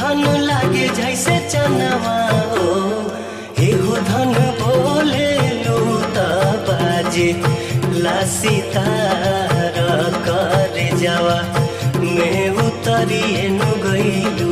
धन लागे जैसे चनवा हो हे हो धन बोले लूता बाजे लासी तार कर जावा मैं उतरिए नु गईलू